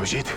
अभिजीत,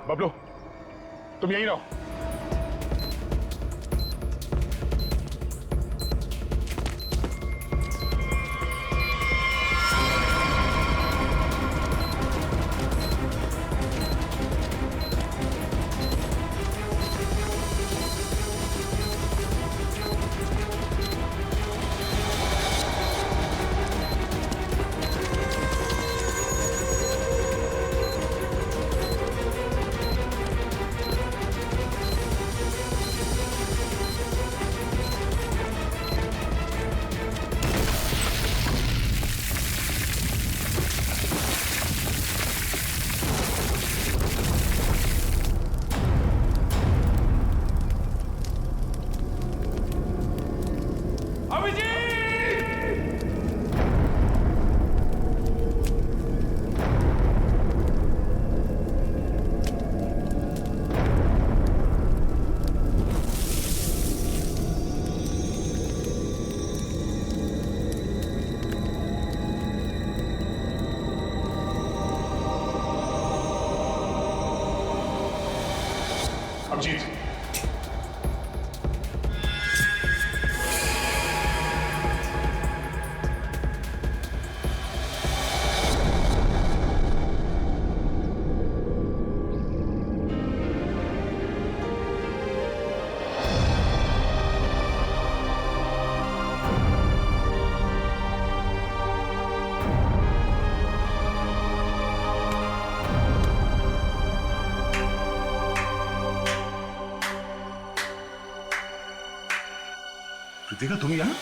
बबलू तुम यहीं रहो। अभिजीत, कृतिका तुम यहाँ?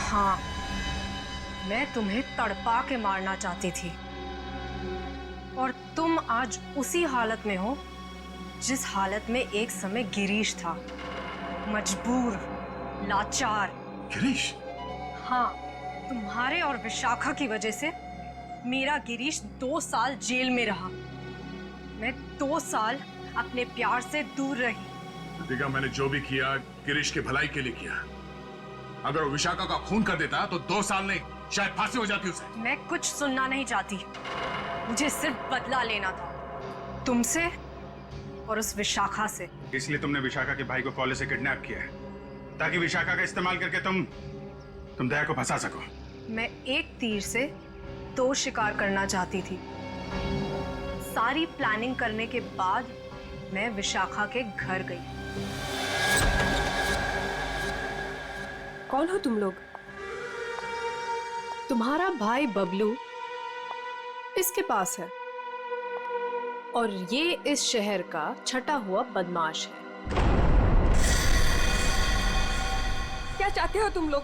हाँ, मैं तुम्हें तड़पा के मारना चाहती थी और तुम आज उसी हालत में हो जिस हालत में एक समय गिरीश था, मजबूर, लाचार। गिरीश? हाँ, तुम्हारे और विशाखा की वजह से मेरा गिरीश 2 साल जेल में रहा। मैं 2 साल अपने प्यार से दूर रही। कृतिका, मैंने जो भी किया गिरीश की भलाई के लिए किया। अगर वो विशाखा का खून कर देता तो 2 साल नहीं, शायद फांसी हो जाती उसे। मैं कुछ सुनना नहीं चाहती, मुझे सिर्फ बदला लेना था, तुमसे और उस विशाखा से। इसलिए तुमने विशाखा के भाई को कॉलेज से किडनैप किया है ताकि विशाखा का इस्तेमाल करके तुम दया को फंसा सको। मैं एक तीर से 2 शिकार करना चाहती थी। सारी प्लानिंग करने के बाद मैं विशाखा के घर गई। कौन हो तुम लोग? तुम्हारा भाई बबलू इसके पास है और ये इस शहर का छटा हुआ बदमाश है। क्या चाहते हो तुम लोग?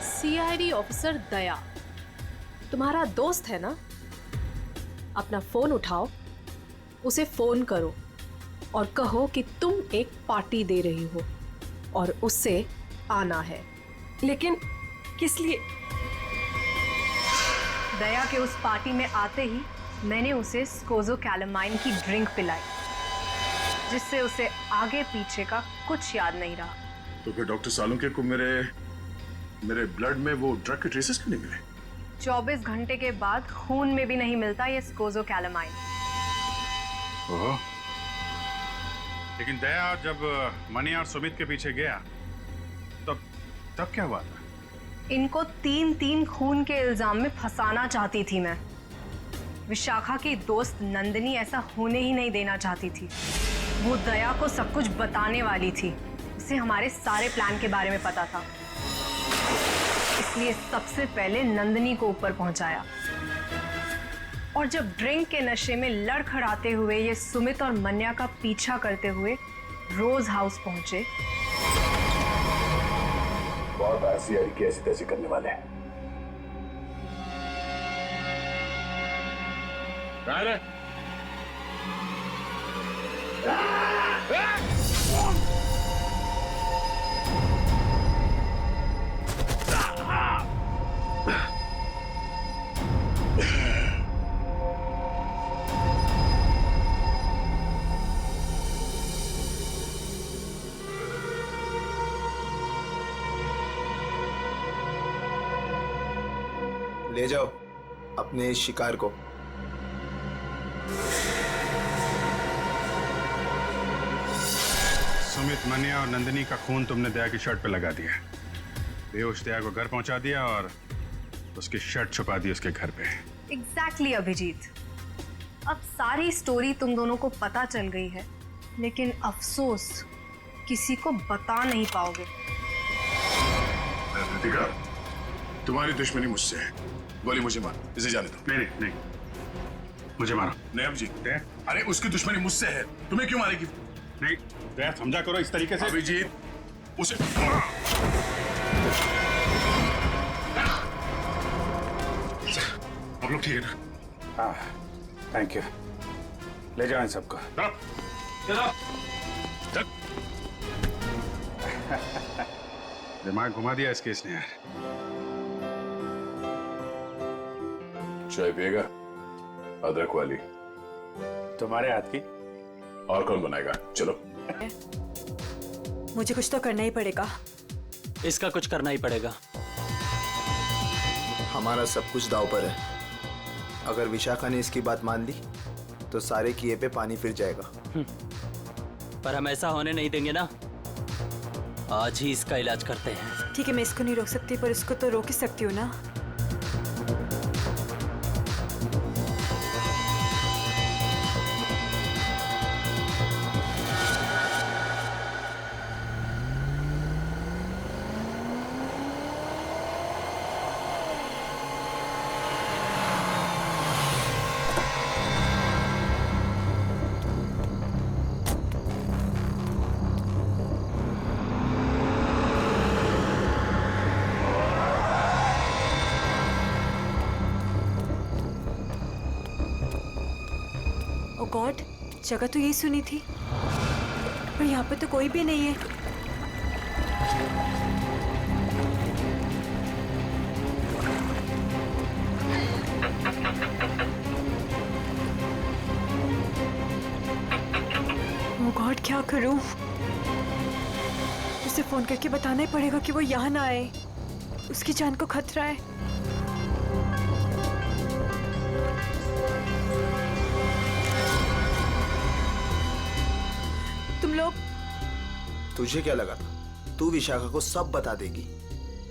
सीआईडी ऑफिसर दया तुम्हारा दोस्त है ना? अपना फोन उठाओ, उसे फोन करो और कहो कि तुम एक पार्टी दे रही हो और उससे आना है। लेकिन किस लिए? दया के उस पार्टी में आते ही मैंने उसे स्कोज़ोकैलामाइन की ड्रिंक पिलाई, जिससे उसे आगे पीछे का कुछ याद नहीं रहा। तो फिर डॉक्टर सालुंके को मेरे ब्लड में वो ड्रग के ट्रेसेस क्यों नहीं मिले? 24 घंटे के बाद खून में भी नहीं मिलता ये स्कोज़ोकैलामाइन। ओह, लेकिन दया जब मनी और सुमित के पीछे गया तब क्या हुआ था? इनको 3 खून के इल्जाम में फंसाना चाहती थी मैं। विशाखा की दोस्त नंदिनी ऐसा होने ही नहीं देना चाहती थी। वो दया को सब कुछ बताने वाली थी, उसे हमारे सारे प्लान के बारे में पता था, इसलिए सबसे पहले नंदिनी को ऊपर पहुंचाया। और जब ड्रिंक के नशे में लड़खड़ाते हुए ये सुमित और मन्या का पीछा करते हुए रोज हाउस पहुंचे। बहुत ऐसी हरकतें ऐसी तैसी करने वाले हैं। कहाँ है? ले जाओ अपने इस शिकार को। सुमित, मनिया और नंदिनी का खून तुमने दया की शर्ट पे लगा दिया। बेहोश दया को घर पहुंचा दिया और उसकी शर्ट छुपा दी उसके घर पे। एग्जैक्टली अभिजीत, अब सारी स्टोरी तुम दोनों को पता चल गई है, लेकिन अफसोस किसी को बता नहीं पाओगे। रितिका, तुम्हारी दुश्मनी मुझसे है। गोली मुझे मार, इसे जाने दो। नहीं नहीं, मुझे मारो। नहीं अभिजीत, अरे उसकी दुश्मनी मुझसे है, तुम्हें क्यों मारेगी? नहीं दया, समझा करो इस तरीके से। अभिजीत, उसे आप लोग ठीक है ना? हाँ, थैंक यू। ले जाओ इन सबको। दिमाग घुमा दिया इस केस ने यार। चाय पिएगा? अदरक वाली। तुम्हारे हाथ की। और कौन बनाएगा? चलो। मुझे कुछ तो करना ही पड़ेगा। इसका कुछ करना ही पड़ेगा। हमारा सब कुछ दांव पर है। अगर विशाखा ने इसकी बात मान ली तो सारे किए पे पानी फिर जाएगा। पर हम ऐसा होने नहीं देंगे ना। आज ही इसका इलाज करते हैं। ठीक है, मैं इसको नहीं रोक सकती, पर इसको तो रोक ही सकती हूँ ना। ओ गॉड, जगह तो यही सुनी थी, पर यहाँ पे तो कोई भी नहीं है। ओ गॉड, क्या करूं? उसे फोन करके बताना ही पड़ेगा कि वो यहाँ ना आए। उसकी जान को खतरा है। तुम लोग, तुझे क्या लगा था तू विशाखा को सब बता देगी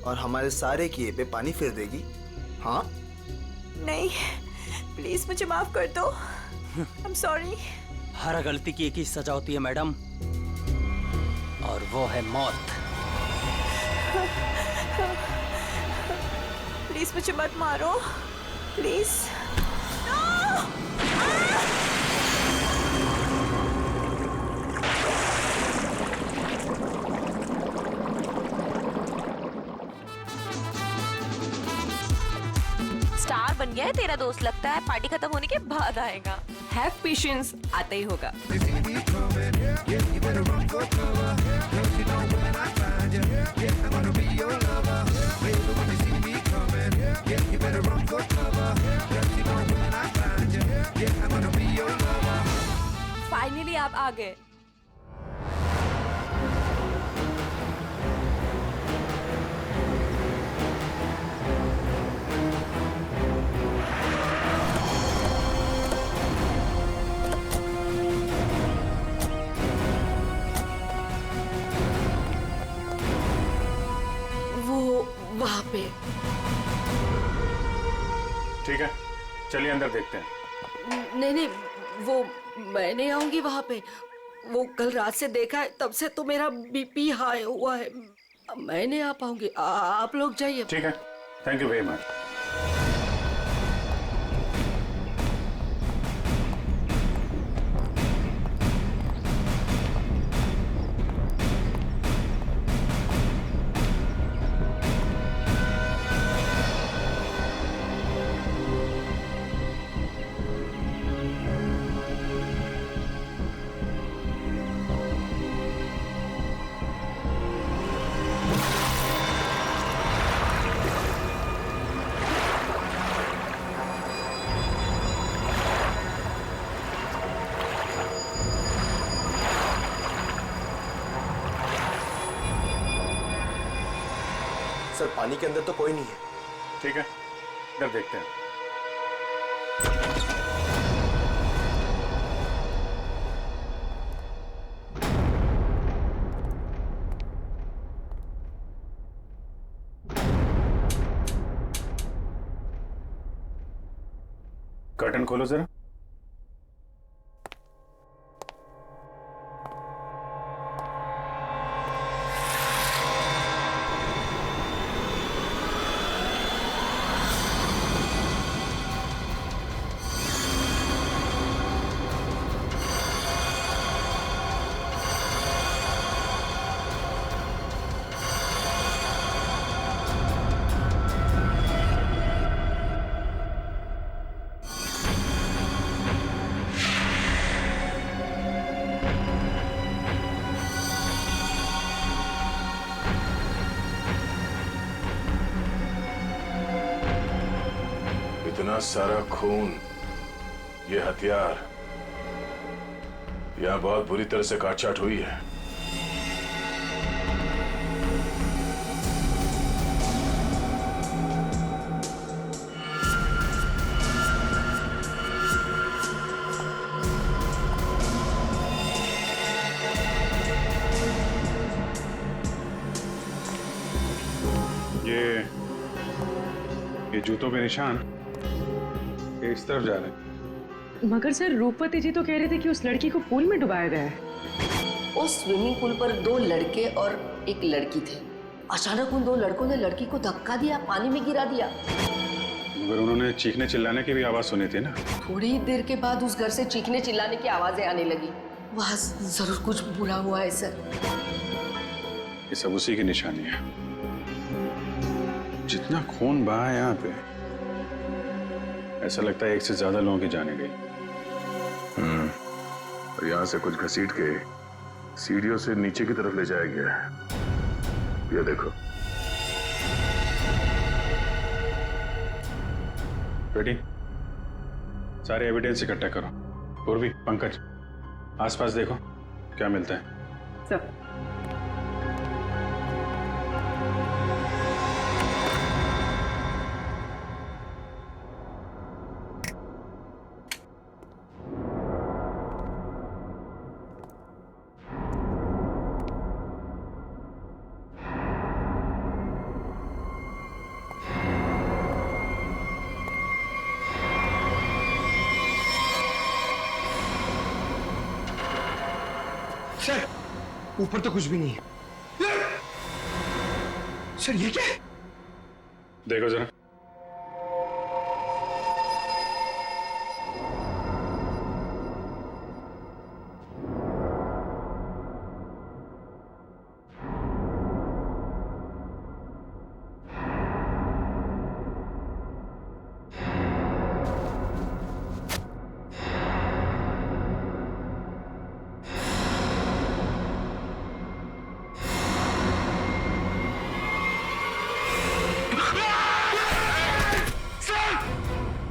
और हमारे सारे किए पे पानी फिर देगी? हाँ? नहीं, प्लीज मुझे माफ कर दो। I am sorry. हर गलती की एक ही सजा होती है मैडम, और वो है मौत। प्लीज मुझे मत मारो, प्लीज। स्टार बन गया है तेरा दोस्त, लगता है पार्टी खत्म होने के बाद आएगा। हैव पेशेंस, आता ही होगा। फाइनली आप आ गए। वहाँ पे। ठीक है, चलिए अंदर देखते हैं। नहीं, वो मैं नहीं आऊंगी वहाँ पे। वो कल रात से देखा है, तब से तो मेरा बीपी हाई हुआ है। मैं नहीं आ पाऊंगी, आप लोग जाइए। ठीक है, thank you very much. Sir पानी के अंदर तो कोई नहीं है। ठीक है, इधर देखते हैं। कर्टन खोलो जरा। इतना सारा खून, ये हथियार, यहां बहुत बुरी तरह से काटछाट हुई है। ये जूतों के निशान ये इस तरफ जा रहे हैं। मगर सर रूपवती जी तो कह रहे थे कि उस लड़की को पूल में डुबाया गया है। उस स्विमिंग पूल पर 2 लड़के और एक लड़की थे। अचानक उन 2 लड़कों ने लड़की को धक्का दिया, पानी में गिरा दिया। मगर उन्होंने चीखने चिल्लाने की भी आवाज सुनी थी ना। थोड़ी देर के बाद उस घर से चीखने चिल्लाने की आवाजें आने लगी। वहां जरूर कुछ बुरा हुआ है सर। ये सब उसी की निशानी है। जितना खून बहा है यहाँ पे, ऐसा लगता है 1 से ज्यादा लोगों की जाने गई। और यहाँ से कुछ घसीट के सीढ़ियों से नीचे की तरफ ले जाया गया है। ये देखो। बेटी, सारे एविडेंस इकट्ठा करो। पूर्वी, पंकज, आसपास देखो क्या मिलता है। सर सर ऊपर तो कुछ भी नहीं है। सर ये क्या है? देखो जरा।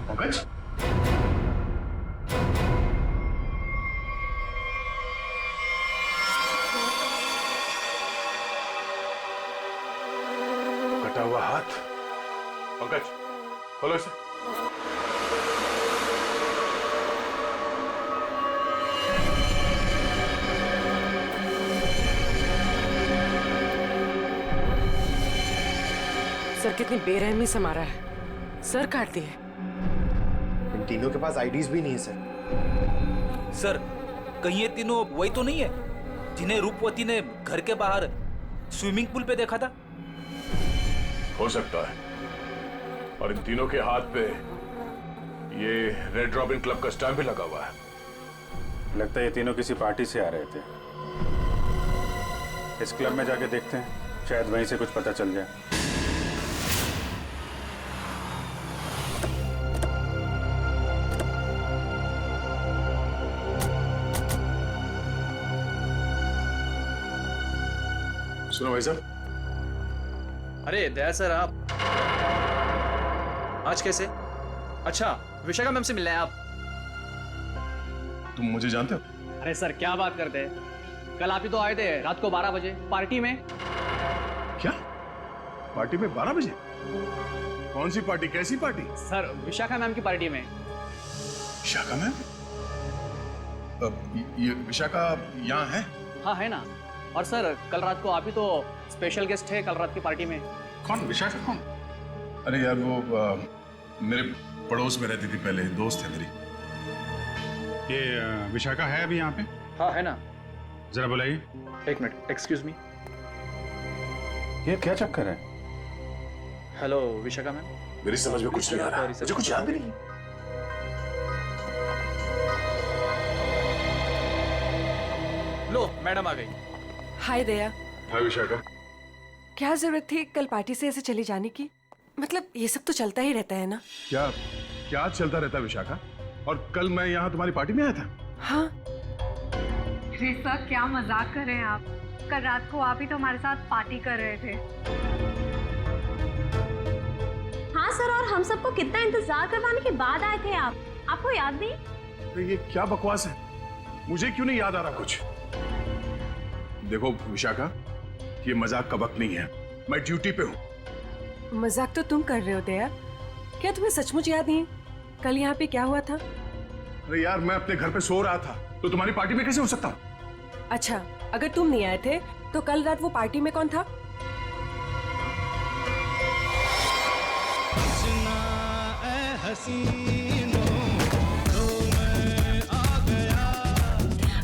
पंकज, कटा हुआ हाथ। पंकज, खोलो इसे। सर कितनी बेरहमी से मारा है। सर काट दिए। इन तीनों के पास आईडीज भी नहीं है सर। सर कहीं ये तीनों वही तो नहीं है जिन्हें रूपवती ने घर के बाहर स्विमिंग पूल पे देखा था? हो सकता है। और इन तीनों के हाथ पे ये रेड रॉबिन क्लब का स्टैम्प भी लगा हुआ है। लगता है ये तीनों किसी पार्टी से आ रहे थे। इस क्लब में जाके देखते हैं, शायद वहीं से कुछ पता चल जाए। सुनो भाई साहब। अरे दया सर, आप आज कैसे? अच्छा, विशाखा मैम से मिलना है आप? तुम मुझे जानते हो? अरे सर क्या बात करते हैं, कल आप ही तो आए थे रात को 12 बजे पार्टी में। क्या? पार्टी में 12 बजे? कौन सी पार्टी, कैसी पार्टी? सर विशाखा मैम की पार्टी में। विशाखा मैम? ये विशाखा यहाँ है? हाँ है ना। और सर कल रात को आप ही तो स्पेशल गेस्ट है कल रात की पार्टी में। कौन? विशाखा कौन? अरे यार वो मेरे पड़ोस में रहती थी पहले, दोस्त है मेरी। ये विशाखा है अभी यहाँ पे? हाँ है ना। जरा बुलाइए। एक मिनट, एक्सक्यूज मी। ये क्या चक्कर है? Hello Vishakha ma'am. मेरी समझ में कुछ नहीं आ रहा, मुझे कुछ याद भी नहीं। लो मैडम आ गई। हाय दया। हाय विशाखा। क्या जरूरत थी कल पार्टी से ऐसे चले जाने की? मतलब ये सब तो चलता ही रहता है ना। क्या क्या चलता रहता है विशाखा? और कल मैं यहाँ तुम्हारी पार्टी में आया था। हाँ अरे सर क्या मजाक कर रहे हैं आप? कल रात को आप ही तो हमारे साथ पार्टी कर रहे थे। हाँ सर, और हम सबको कितना इंतजार करवाने के बाद आए थे आप, आपको याद नहीं? तो ये क्या बकवास है? मुझे क्यों नहीं याद आ रहा कुछ? देखो विशाखा, ये मजाक का वक्त नहीं है, मैं ड्यूटी पे हूँ। मजाक तो तुम कर रहे हो दया। क्या तुम्हें सचमुच याद नहीं कल यहाँ पे क्या हुआ था? अरे यार मैं अपने घर पे सो रहा था, तो तुम्हारी पार्टी में कैसे हो सकता हूँ? अच्छा, अगर तुम नहीं आए थे तो कल रात वो पार्टी में कौन था?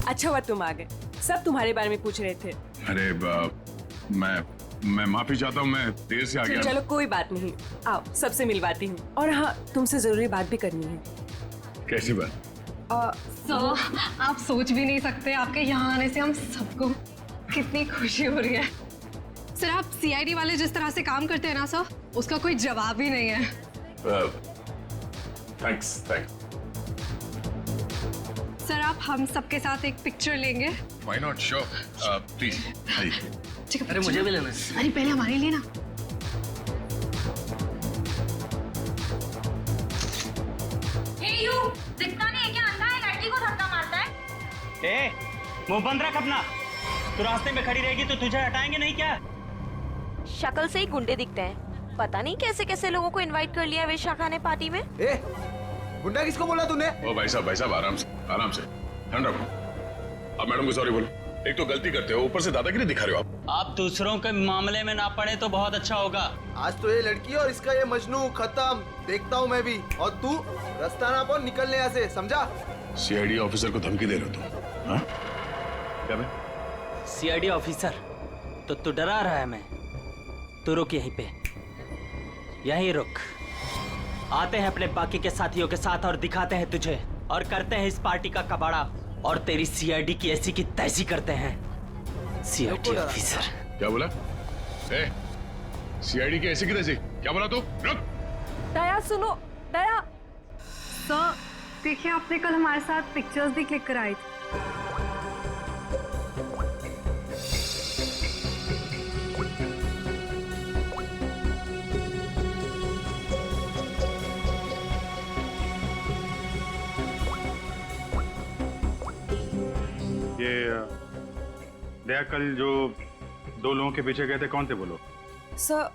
अच्छा हुआ तुम आ गए, सब तुम्हारे बारे में पूछ रहे थे। अरे मैं माफी चाहता हूँ, मैं देर से आ गया। चलो कोई बात नहीं, आओ सबसे मिलवाती हूँ। और हाँ, तुमसे जरूरी बात भी करनी है। कैसी बात? सर आप सोच भी नहीं सकते, आपके यहाँ आने से हम सबको कितनी खुशी हो रही है। सर आप सीआईडी वाले जिस तरह से काम करते हैं ना सर, उसका कोई जवाब ही नहीं है। थैंक्स। सर आप हम सबके साथ एक पिक्चर लेंगे? Why not? Sure. Please. ठीक है। अरे मुझे भी लेना है। अरे पहले हमारे लिए ना। दिखता नहीं है क्या? अंधा है, लड़की को धक्का मारता है। ए, मुंह बंद रख अपना। तू रास्ते में खड़ी रहेगी तो तुझे हटाएंगे नहीं क्या? शक्ल से ही गुंडे दिखते हैं, पता नहीं कैसे कैसे लोगों को इनवाइट कर लिया विशाखा ने पार्टी में। गुंडा किसको बोला तूने? ओ भाई साहब आराम से ठंड रखो। अब मैडम को सॉरी बोलो। एक तो गलती करते हो, ऊपर से दादागिरी दिखा रहे हो आप दूसरों के मामले में ना पड़े तो बहुत अच्छा होगा। आज तो ये लड़की और इसका ये मजनू खत्म, देखता हूँ मैं भी। और तू रास्ता ना पाओ, निकलने यहाँ से, समझा? सीआईडी ऑफिसर को धमकी दे रहे हो तुम? हाँ? क्या बे? CID officer? तो तू डरा रहा है मैं? तू रुक यहीं पे, यहीं रुक। आते हैं अपने बाकी के साथियों के साथ और दिखाते हैं तुझे, और करते हैं इस पार्टी का कबाड़ा, और तेरी सीआईडी की ऐसी की तैसी करते हैं। सीआईडी ऑफिसर क्या बोला? सीआईडी की ऐसी की तैसी क्या बोला तू? रुक। दया सुनो, दया। सर देखिए, आपने कल हमारे साथ पिक्चर्स भी क्लिक कराई थी। ये दया, कल जो 2 लोगों के पीछे गए थे कौन थे वो लोग? सर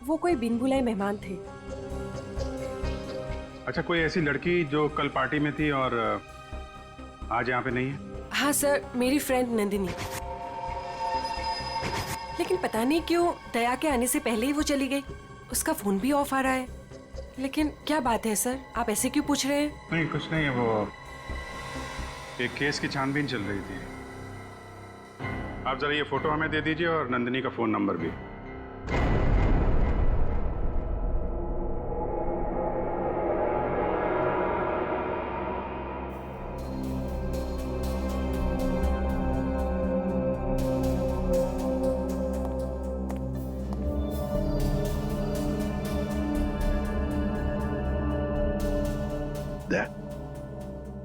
वो कोई बिन बुलाए मेहमान थे। अच्छा, कोई ऐसी लड़की जो कल पार्टी में थी और आज यहाँ पे नहीं है? हाँ सर, मेरी फ्रेंड नंदिनी। लेकिन पता नहीं क्यों दया के आने से पहले ही वो चली गई। उसका फोन भी ऑफ आ रहा है। लेकिन क्या बात है सर, आप ऐसे क्यों पूछ रहे हैं? नहीं कुछ नहीं है, वो एक केस की छानबीन चल रही थी। आप जरा ये फोटो हमें दे दीजिए और नंदिनी का फोन नंबर भी।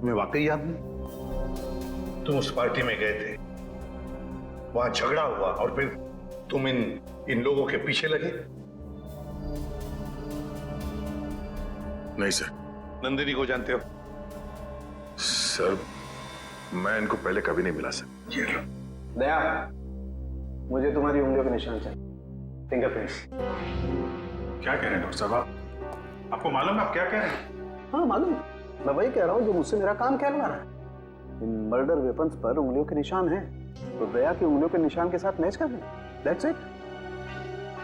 तुम्हें वाकई याद नहीं? तुम उस पार्टी में गए थे, वहां झगड़ा हुआ और फिर तुम इन लोगों के पीछे लगे? नहीं सर। नंदिनी को जानते हो? सर मैं इनको पहले कभी नहीं मिला सर। दया, मुझे तुम्हारी उंगलियों के निशान चाहिए। फिंगरप्रिंट्स। क्या कह रहे हैं डॉक्टर साहब आप? आपको मालूम है आप क्या कह रहे हैं? हाँ मालूम, मैं वही कह रहा हूँ जो मुझसे मेरा काम कहलवा रहा है। इन मर्डर वेपन्स पर उंगलियों के निशान हैं, तो दया की उंगलियों के निशान के साथ मैच कर दें। That's it.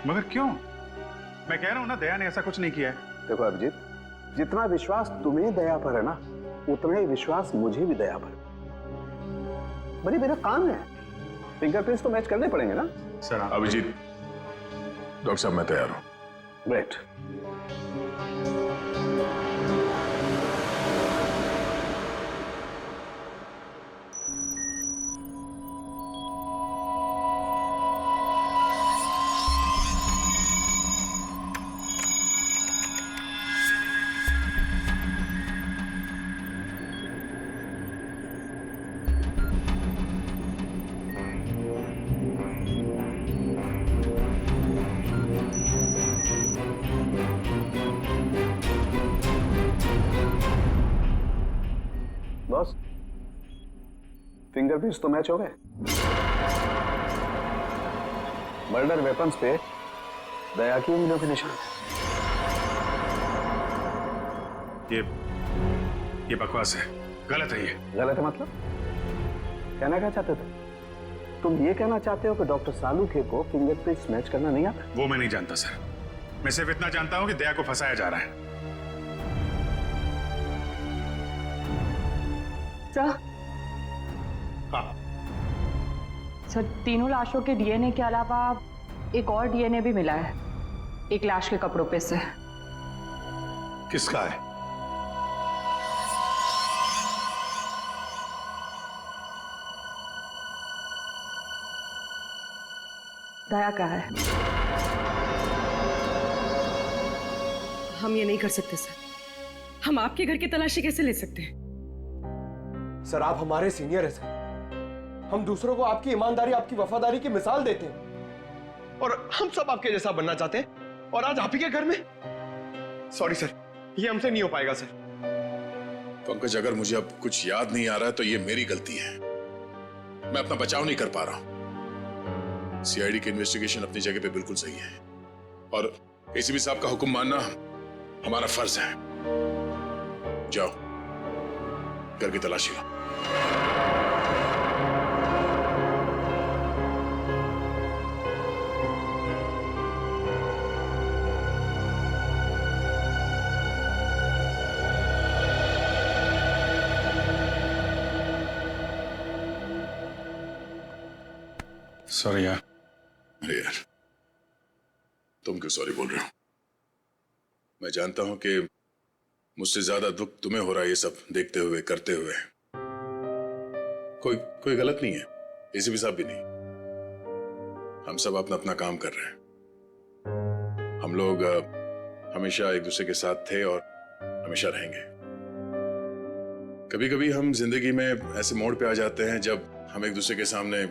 मगर क्यों? मैं कह रहा हूँ ना, दया ने ऐसा कुछ नहीं किया है। देखो अभिजीत, जितना विश्वास तुम्हें दया पर है ना, उतना ही विश्वास मुझे भी दया पर। भाई मेरा काम है, फिंगरप्रिंट्स तो मैच करने पड़ेंगे ना सर। अभिजीत, डॉक्टर साहब मैं तैयार हूं। ग्रेट। बॉस, फिंगरप्रिंट्स तो मैच हो गए। मर्डर वेपन्स पे दया की उंगलियों के निशान। ये बकवास है, गलत है। ये गलत है मतलब? कहना क्या चाहते थे तुम? ये कहना चाहते हो कि डॉक्टर सालूखे को फिंगरप्रिंट्स मैच करना नहीं आता? वो मैं नहीं जानता सर। मैं सिर्फ इतना जानता हूं कि दया को फंसाया जा रहा है। हाँ। सर, तीनों लाशों के डीएनए के अलावा एक और डीएनए भी मिला है, एक लाश के कपड़ों पे से। किसका है? दया का है। हम ये नहीं कर सकते सर। हम आपके घर की तलाशी कैसे ले सकते हैं? सर आप हमारे सीनियर हैं सर। हम दूसरों को आपकी ईमानदारी, आपकी वफादारी की मिसाल देते हैं, और हम सब आपके जैसा बनना चाहते हैं, और आज आप ही के घर में। सॉरी सर, ये हमसे नहीं हो पाएगा सर। पंकज, अगर मुझे अब कुछ याद नहीं आ रहा है तो ये मेरी गलती है। मैं अपना बचाव नहीं कर पा रहा हूं। सीआईडी की इन्वेस्टिगेशन अपनी जगह पे बिल्कुल सही है, और एसीपी साहब का हुक्म मानना हमारा फर्ज है। जाओ, घर की तलाशी लो। सॉरी यार। अरे यार, तुम क्यों सॉरी बोल रहे हो? मैं जानता हूं कि मुझसे ज्यादा दुख तुम्हें हो रहा है ये सब देखते हुए, करते हुए। कोई गलत नहीं है, एसीपी साहब भी नहीं। हम सब अपना अपना काम कर रहे हैं। हम लोग हमेशा एक दूसरे के साथ थे और हमेशा रहेंगे। कभी कभी हम जिंदगी में ऐसे मोड़ पे आ जाते हैं जब हम एक दूसरे के सामने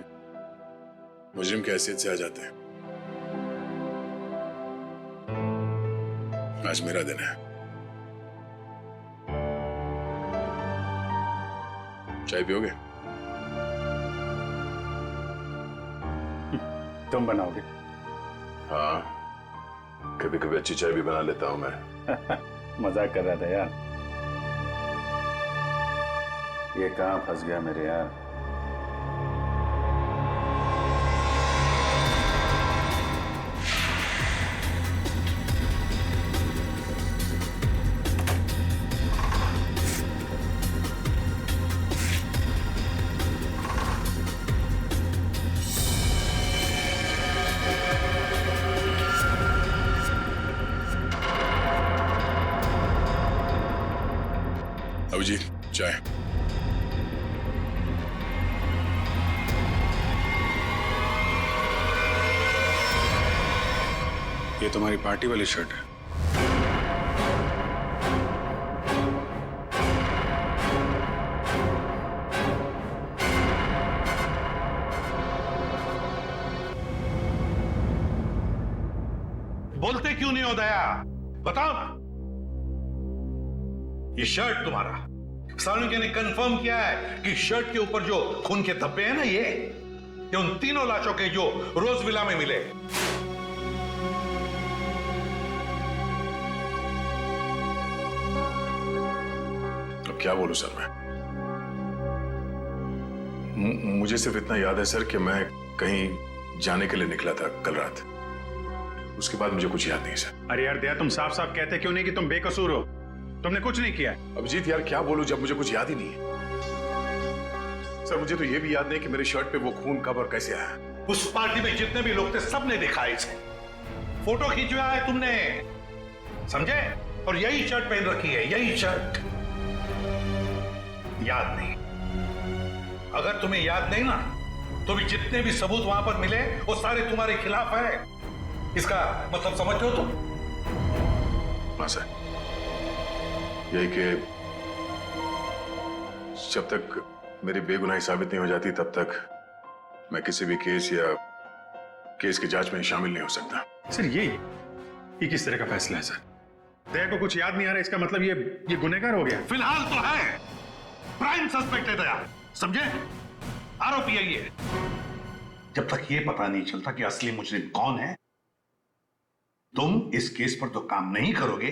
मुजरिम की हैसियत से आ जाते हैं। आज मेरा दिन है। चाय पियोगे? तुम बनाओगे? हाँ, कभी कभी अच्छी चाय भी बना लेता हूं मैं। मजाक कर रहा था यार। ये कहां फंस गया मेरे यार। अभिजीत, चाय। ये तुम्हारी पार्टी वाली शर्ट है। बोलते क्यों नहीं हो दया? बताओ ना। ये शर्ट तुम्हारा, सालूखे ने कंफर्म किया है कि शर्ट के ऊपर जो खून के धब्बे हैं ना, ये उन तीनों लाशों के जो रोज विला में मिले। क्या बोलूं सर मैं। मुझे सिर्फ इतना याद है सर कि मैं कहीं जाने के लिए निकला था कल रात। उसके बाद मुझे कुछ याद नहीं सर। अरे यार दया, तुम साफ साफ कहते क्यों नहीं कि तुम बेकसूर हो? तुमने कुछ नहीं किया है। अभिजीत यार क्या बोलूं जब मुझे कुछ याद ही नहीं है। सर मुझे तो ये भी याद नहीं कि मेरी शर्ट पे वो खून कब और कैसे आया। उस पार्टी में जितने भी लोग थे सबने दिखा इसे। फोटो खींचवाया है तुमने, समझे? और यही शर्ट पहन रखी है, यही शर्ट। याद नहीं? अगर तुम्हें याद नहीं ना, तो भी जितने भी सबूत वहां पर मिले वो सारे तुम्हारे खिलाफ है। इसका मतलब समझते हो तुम? हाँ सर, यही कि जब तक मेरी बेगुनाही साबित नहीं हो जाती तब तक मैं किसी भी केस या केस की जांच में शामिल नहीं हो सकता। सर ये किस तरह का फैसला है सर? दया को कुछ याद नहीं आ रहा, इसका मतलब ये गुनहगार हो गया? फिलहाल तो है, प्राइम सस्पेक्ट है दया, समझे? आरोपी है ये। जब तक ये पता नहीं चलता कि असली मुजरिम कौन है, तुम इस केस पर तो काम नहीं करोगे,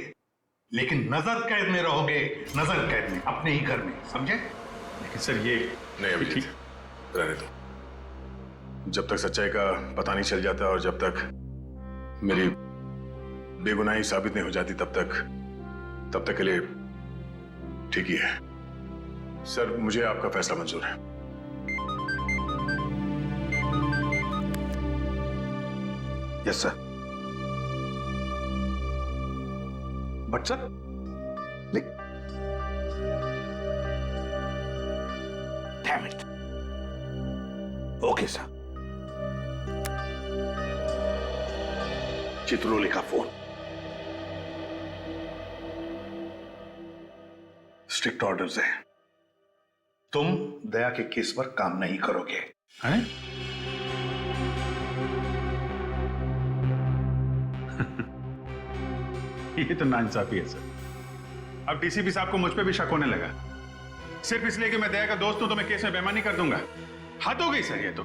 लेकिन नजर कैद में रहोगे, नजर कैद में, अपने ही घर में, समझे? लेकिन सर ये नहीं अभिजीत, रहने दो। जब तक सच्चाई का पता नहीं चल जाता और जब तक मेरी बेगुनाही साबित नहीं हो जाती तब तक के लिए ठीक ही है। सर मुझे आपका फैसला मंजूर है। Yes sir. But sir, damn it. Okay sir. Chitrole का फोन। स्ट्रिक्ट ऑर्डर्स है, तुम दया के केस पर काम नहीं करोगे। हैं? ये तो नाइंसाफी है सर। अब डीसीपी साहब को मुझ पे भी शक होने लगा, सिर्फ इसलिए कि मैं दया का दोस्त हूं तो मैं केस में बेईमानी कर दूंगा। हद हो गई सर ये तो।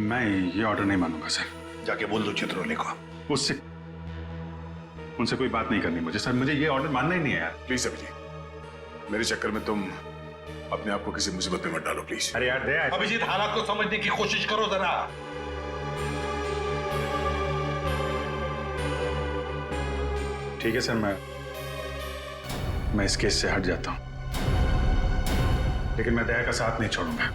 मैं ये ऑर्डर नहीं मानूंगा सर। जाके बोल दो चित्रोले को। उनसे कोई बात नहीं करनी मुझे सर, मुझे ये ऑर्डर मानना ही नहीं है यार। प्लीज अभिजीत, मेरे चक्कर में तुम अपने आप को किसी मुसीबत में मत डालो प्लीज। अरे यार दया, अभिजीत हालात को समझने की कोशिश करो जरा। ठीक है सर, मैं इस केस से हट जाता हूं, लेकिन मैं दया का साथ नहीं छोड़ूंगा।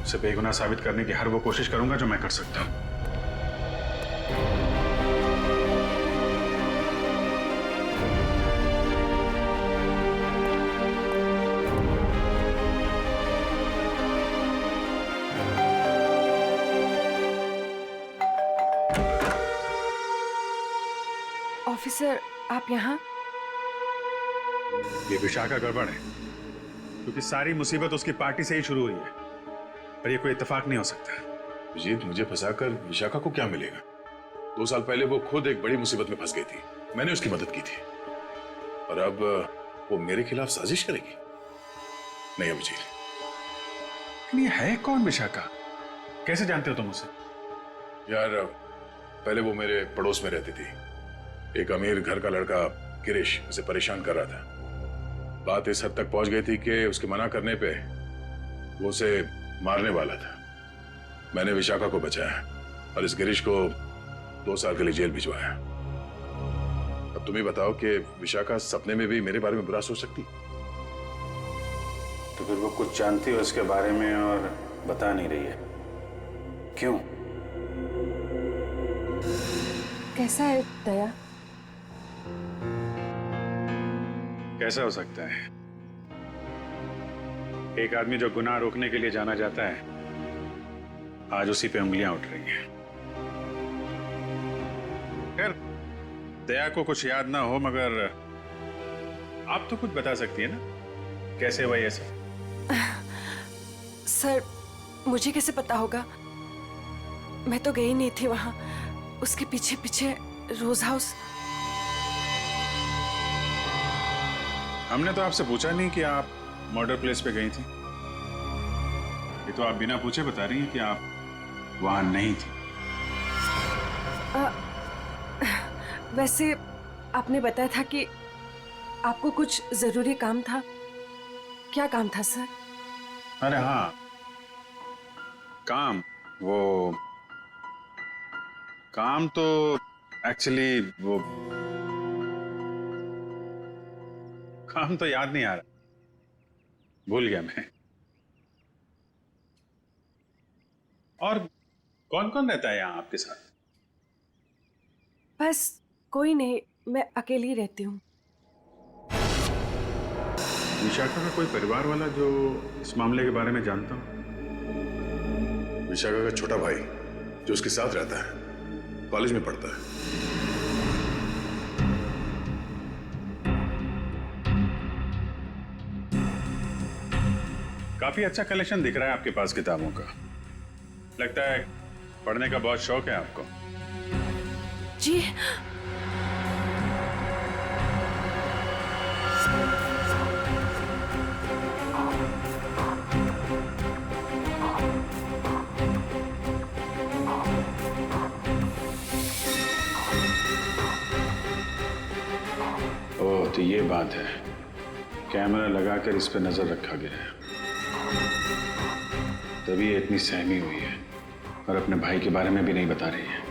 उसे बेगुनाह साबित करने की हर वो कोशिश करूंगा जो मैं कर सकता हूं। ऑफिसर, आप यहाँ? ये विशाखा गड़बड़ है, क्योंकि सारी मुसीबत उसकी पार्टी से ही शुरू हुई है, पर ये कोई इत्तेफाक नहीं हो सकता। अभिजीत, मुझे फंसाकर विशाखा को क्या मिलेगा? 2 साल पहले वो खुद एक बड़ी मुसीबत में फंस गई थी, मैंने उसकी मदद की थी, और अब वो मेरे खिलाफ साजिश करेगी? नहीं अभिजीत। ये है कौन विशाखा? कैसे जानते हो तुम उसे? यार पहले वो मेरे पड़ोस में रहती थी। एक अमीर घर का लड़का गिरीश उसे परेशान कर रहा था। बात इस हद तक पहुंच गई थी कि उसके मना करने पे वो उसे मारने वाला था। मैंने विशाखा को बचाया और इस गिरीश को 2 साल के लिए जेल भिजवाया। अब तुम ही बताओ कि विशाखा सपने में भी मेरे बारे में बुरा सोच सकती? तो फिर वो कुछ जानती है उसके बारे में और बता नहीं रही है, क्यों? कैसा है दया? कैसा हो सकता है? एक आदमी जो गुनाह रोकने के लिए जाना जाता है, आज उसी पे उंगलियां उठ रही हैं। खैर, दया को कुछ याद ना हो, मगर आप तो कुछ बता सकती है ना, कैसे हुआ ये सब? सर, मुझे कैसे पता होगा? मैं तो गई नहीं थी वहां। उसके पीछे पीछे रोज हाउस। हमने तो आपसे पूछा नहीं कि आप मर्डर प्लेस पे गई थी। ये तो आप बिना पूछे बता रही हैं कि आप वहां नहीं थी। वैसे आपने बताया था कि आपको कुछ जरूरी काम था? क्या काम था सर? अरे हाँ, काम तो एक्चुअली वो काम तो याद नहीं आ रहा, भूल गया मैं। और कौन कौन रहता है यहाँ आपके साथ? बस कोई नहीं, मैं अकेली रहती हूँ। विशाखा का कोई परिवार वाला जो इस मामले के बारे में जानता हो? विशाखा का छोटा भाई जो उसके साथ रहता है, कॉलेज में पढ़ता है। काफी अच्छा कलेक्शन दिख रहा है आपके पास किताबों का। लगता है पढ़ने का बहुत शौक है आपको। जी। ओह, तो ये बात है, कैमरा लगाकर इस पे नजर रखा गया है, तभी ये इतनी सहमी हुई है और अपने भाई के बारे में भी नहीं बता रही है।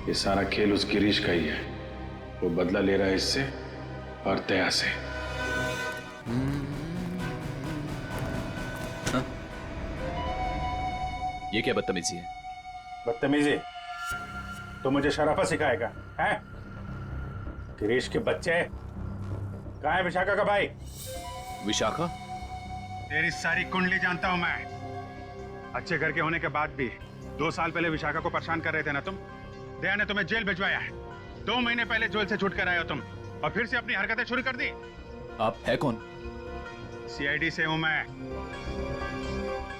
ये सारा खेल उस गिरीश का ही है, वो बदला ले रहा है इससे और दया से। हाँ? ये क्या बदतमीजी है? बदतमीजी? तो मुझे शराफत सिखाएगा है? गिरीश के बच्चे, कहाँ है विशाखा का भाई? विशाखा? तेरी सारी कुंडली जानता हूं मैं। अच्छे घर के होने के बाद भी 2 साल पहले विशाखा को परेशान कर रहे थे ना तुम। दया ने तुम्हें जेल भिजवाया है। 2 महीने पहले जेल से छूट कर आए हो तुम और फिर से अपनी हरकतें शुरू कर दी। आप है कौन? सीआईडी से हूं मैं।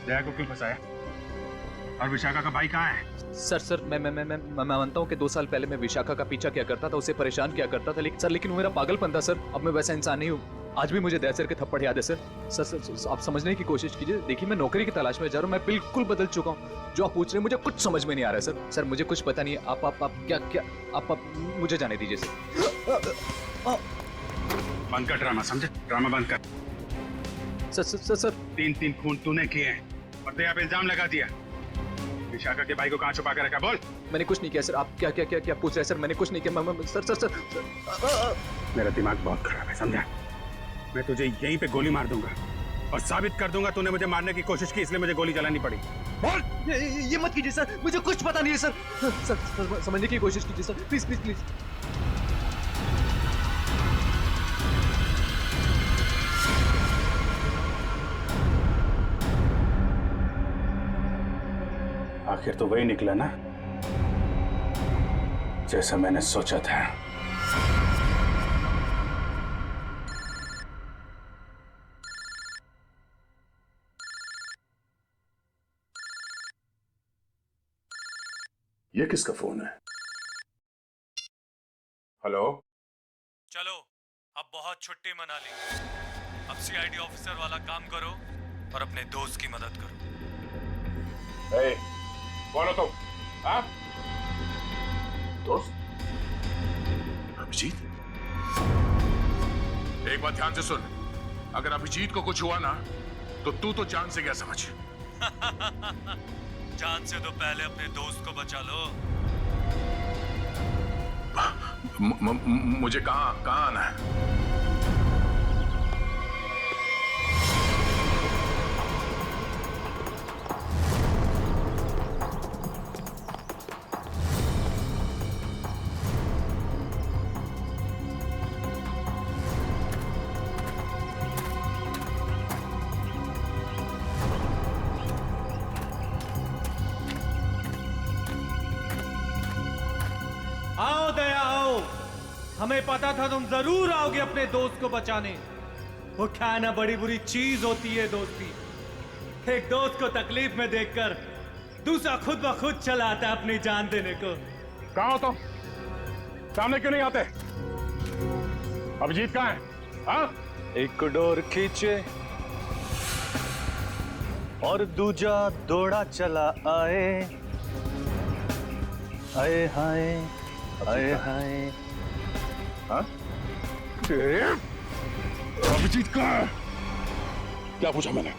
दया को क्यों फंसाया? और विशाखा का भाई कहाँ है? सर मैं मानता हूँ कि 2 साल पहले मैं विशाखा का पीछा किया करता था, उसे परेशान किया करता था, लेकिन वो मेरा पागलपन था सर। अब मैं वैसा इंसान नहीं हूँ। आज भी मुझे दया सर के थप्पड़ याद है सर। सर आप समझने की कोशिश कीजिए। देखिए, मैं नौकरी की तलाश में जा रहा हूँ, मैं बिल्कुल बदल चुका हूँ। जो आप पूछ रहे हैं मुझे कुछ समझ में नहीं आ रहा है सर। मुझे कुछ पता नहीं है। आप क्या आप मुझे जाने दीजिए सर। बंद कर ड्रामा, समझे? ड्रामा बंद कर। सर 3 खून तूने किए हैं और दया पे इल्जाम लगा दिया। विशाखा के भाई को कहाँ छुपा कर रखा? बोल। मैंने कुछ नहीं किया सर। आप क्या पूछ रहे हैं सर? मैंने कुछ नहीं किया। सर मेरा दिमाग बहुत खराब है, समझा? मैं तुझे यहीं पे गोली मार दूंगा और साबित कर दूंगा तूने मुझे मारने की कोशिश की, इसलिए मुझे गोली चलानी पड़ी। बोल। ये मत कीजिए सर, मुझे कुछ पता नहीं है सर। सर समझने की कोशिश कीजिए सर, प्लीज। आखिर तो वही निकला ना जैसा मैंने सोचा था। ये किसका फोन है? हेलो? चलो, अब बहुत छुट्टी मना ली। अब सीआईडी ऑफिसर वाला काम करो और अपने दोस्त की मदद करो। ए, कौन हो तुम? हाँ? दोस्त? अभिजीत? एक बात ध्यान से सुन, अगर अभिजीत को कुछ हुआ ना तो तू तो जान से गया समझ। जान से तो पहले अपने दोस्त को बचा लो। मुझे कहाँ आना है? आओ दया आओ, हमें पता था तुम जरूर आओगे अपने दोस्त को बचाने। वो क्या ना बड़ी बुरी चीज होती है दोस्ती। एक दोस्त को तकलीफ में देखकर दूसरा खुद ब खुद चला आता है अपनी जान देने को। कहाँ हो तुम? सामने क्यों नहीं आते? अभिजीत कहाँ है? हाँ? एक डोर खींचे और दूजा दौड़ा चला आए। आए हाय हाय हाय। हाँ? अभिजीत का क्या पूछा मैंने?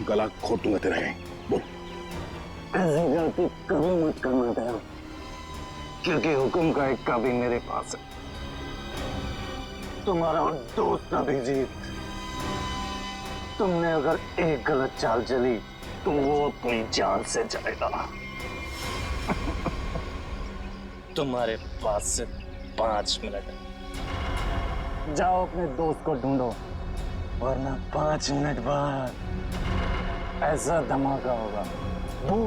गला घोट दूंगा तेरा यहीं। बोल। ऐसी गलती कभी मत करना दया, क्योंकि हुक्म का एक कभी मेरे पास है। तुम्हारा दोस्त अभिजीत, तुमने अगर एक गलत चाल चली तो वो अपनी जान से जाएगा। तुम्हारे पास से 5 मिनट है। जाओ अपने दोस्त को ढूंढो, वरना 5 मिनट बाद ऐसा धमाका होगा। बू।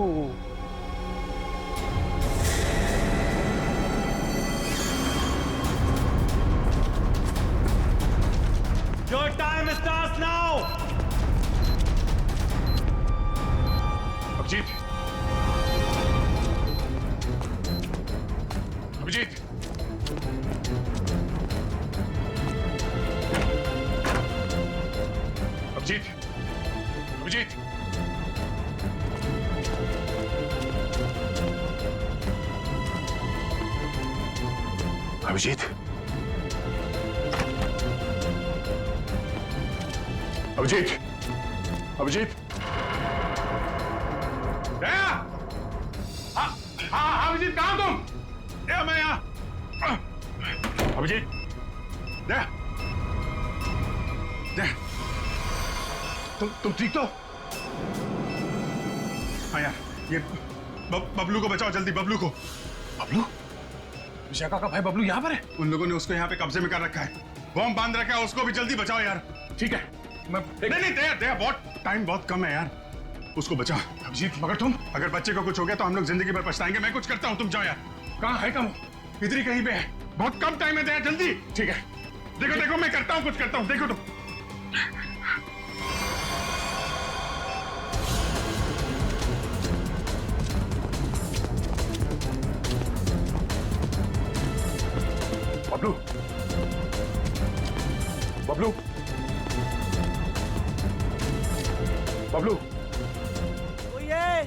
Your time starts now. Abhijit, Abhijit, Abhijit, Abhijit, Abhijit, Abhijit, Abhijit, दया! हाँ, अभिजीत कहाँ तुम? दया, मैं यहाँ। अभिजीत, दया, दया, तुम ठीक तो? हाँ यार, ये बबलू को बचाओ जल्दी, बबलू को। बबलू? विशाखा का भाई बबलू यहाँ पर है? उन लोगों ने उसको यहाँ पे कब्जे में कर रखा है, बॉम्ब बांध रखा है, उसको भी जल्दी बचाओ यार। ठीक है, मैं नहीं दया, दया, बहुत टाइम बहुत कम है यार, उसको बचाओ। अभिजीत, मगर तुम, अगर बच्चे को कुछ हो गया तो हम लोग जिंदगी भर पछताएंगे। मैं कुछ करता हूँ, तुम जाओ यार। कहाँ है कम? इधर ही कहीं पे है, बहुत कम टाइम है दया, जल्दी। ठीक है, देखो देखो मैं करता हूँ, कुछ करता हूँ, देखो तुम। बबलू, बबलू, बबलू, ओए,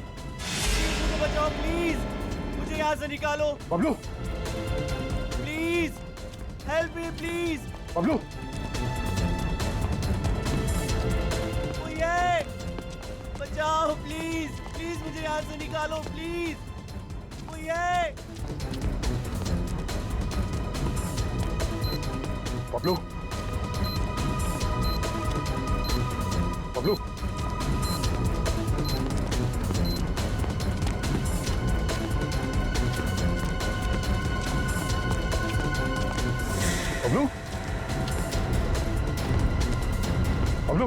मुझे बचाओ प्लीज, मुझे यहाँ से निकालो। Bablu, please, help me please. Bablu, ओए, बचाओ प्लीज, प्लीज मुझे यहाँ से निकालो प्लीज। ओए, बबलू, बबलू, बबलू, बबलू,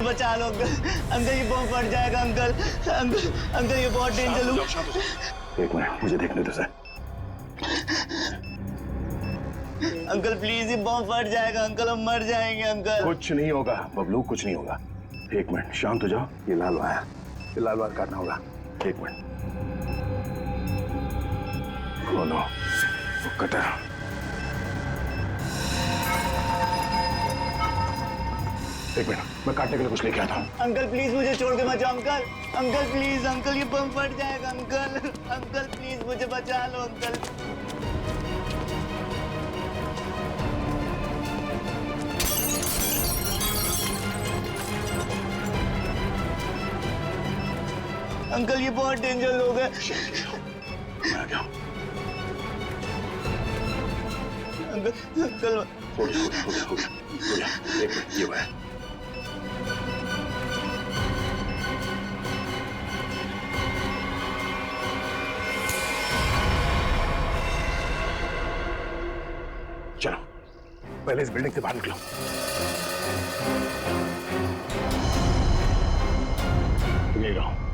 बचा लो अंकल, अंकल ये बॉम्ब फट जाएगा अंकल, अंकल, अंकल ये बहुत डेंजर है। एक मिनट, मुझे देखने दो सर। अंकल प्लीज ये बॉम्ब फट जाएगा अंकल, हम मर जाएंगे अंकल। कुछ नहीं होगा बबलू, कुछ नहीं होगा। एक मिनट, शांत हो जाओ। ये लाल वायर, ये लाल वायर काटना होगा। एक मिनट। Oh no, cutter. एक मिनट, मैं काटने के लिए कुछ लेके आता हूँ। अंकल प्लीज मुझे छोड़ के मत जाओ अंकल, अंकल प्लीज, अंकल ये बम फट जाएगा अंकल, अंकल प्लीज मुझे बचा लो अंकल। अंकल ये बहुत डेंजर लोग हैं। मैं आ गया। अंकल, अंकल हो गया। एक मिनट, ये वायर। चलो, पहले इस बिल्डिंग से बाहर निकलो। यही रहो।